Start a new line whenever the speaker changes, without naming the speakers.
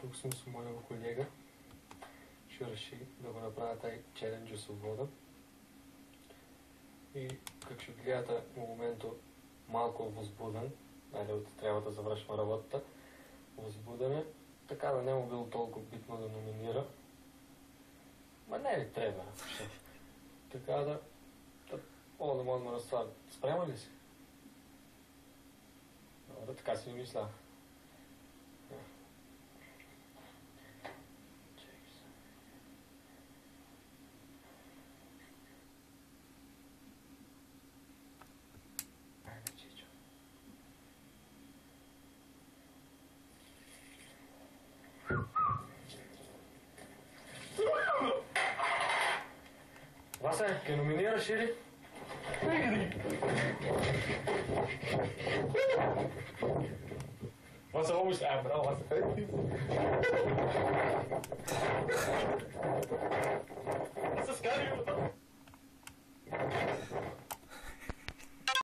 Тук съм с моя колега. Ще реши да го направя тази челенджа свобода. И как ще гледате в момента малко възбуден, трябва да завършим работата, възбуден, така да не му било толкова битно да номинира. Ма не ли трябва? Така да можем да разтваря. Спрема ли си? Добре, така си ми мисля. Вася, ке номинираш или? Вася, обич... браво, Вася.